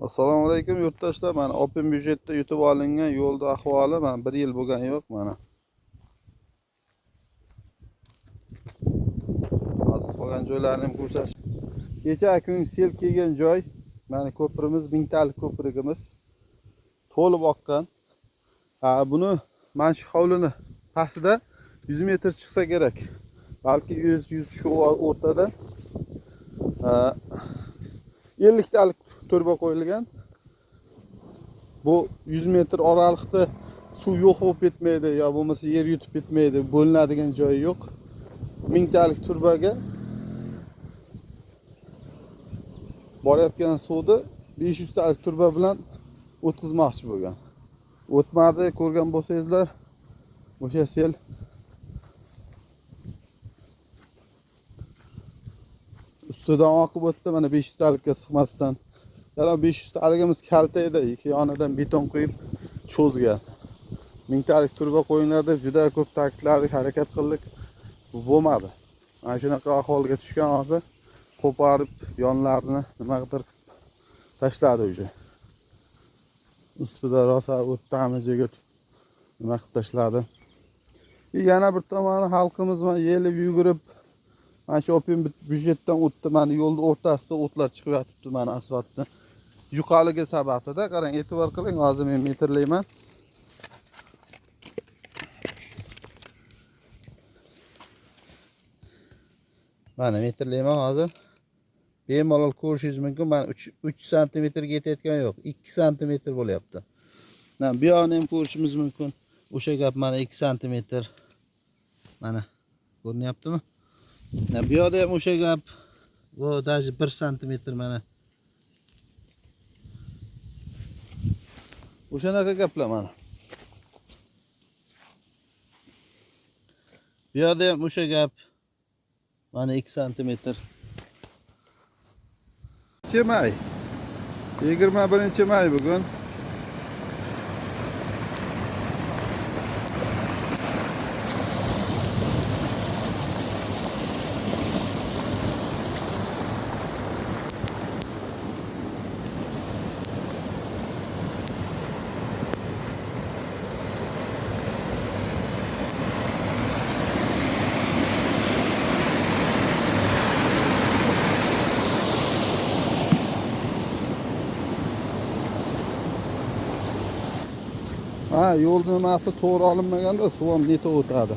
Assalomu alaykum yurtdoshlar. Mana Open byudjetda yutib olingan yo'lda ahvoli mana 1 yil bo'lgan yo'q mana. Hozir qolgan joylarni ham ko'rsatish. Kecha kun sel kelgan joy, mana ko'primiz, mingtalik ko'prigimiz to'lib oqqan. Buni mana shu hovlini pastida 100 metr chiqsa kerak. Balki 100 shu o'rtada 50 talik turba qo'yilgan. Bu 100 metr oralikda suv yo'q bo'lib ketmaydi yo bo'lmasa yer yutib ketmaydi, bo'linadigan joyi yo'q. 1000 talik turbaga borayotgan suvni 500 talik turba bilan o'tkazmoqchi bo'lgan. O'tmadi, ko'rgan bo'lsangizlar, o'sha sel ustidan oqib o'tdi, mana 500 talikka sig'masdan. Yana 500 taligimiz kalta edi, ikki yonidan beton qo'yib cho'zgan. 1000 talik turba qo'yiladi, juda ko'p ta'kidladik, harakat qildik. Bu bo'lmadi. Mana shunaqa ahvolga tushgan, hozir qo'parib yonlarini nimadir tashladi o'sha. Ustida rosa o'tdami joyga nima qilib tashladi. Yana bir tomoni xalqimiz mana yelib yugurib mana shu Open byudjetdan o'tdi, mana yo'lning o'rtasida o'tlar chiqib yotibdi, mana asfaltda. Yuqorligi sababida qarang, e'tibor qiling, hozir men metrlayman. Mana metrlayman hozir. Bemalol ko'rishingiz mumkin. Mana 3 sm ga yetayotgan yo'q, 2 sm bo'lyapti. Mana bu yoqni ham ko'rishimiz mumkin. O'sha gap mana 2 sm. Mana ko'rinyaptimi? Mana bu yoqda ham o'sha gap. Bu даже 1 sm mana. O'shanaqa gaplar mana. Bu yoqda ham o'sha gap. Mana 2 sm. May. 21-may bugun. Yo'lning nimasi to'g'ri olinmaganda suv ham netib o'tadi.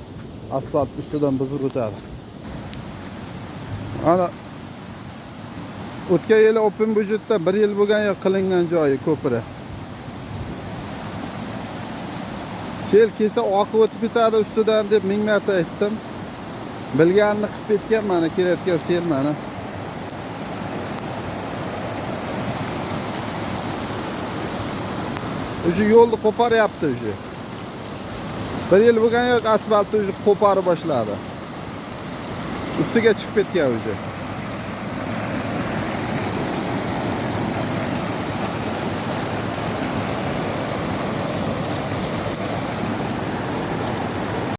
Asfalt ustidan buzib o'tadi. Mana o'tgan yili Open byudjetda 1 yil bo'lgan yo'q qilingan joyi ko'piri. Sel kelsa oqib o'tib ketadi ustidan deb 1000 marta aytdim. Bilganini qilib ketgan, mana kelayotgan sel mana. O'sha yo'lni qo'paryapti o'sha. 1 yil bo'lgan yo'q, asfaltni o'sha qo'parib boshladi. Ustiga chiqib ketgan o'sha.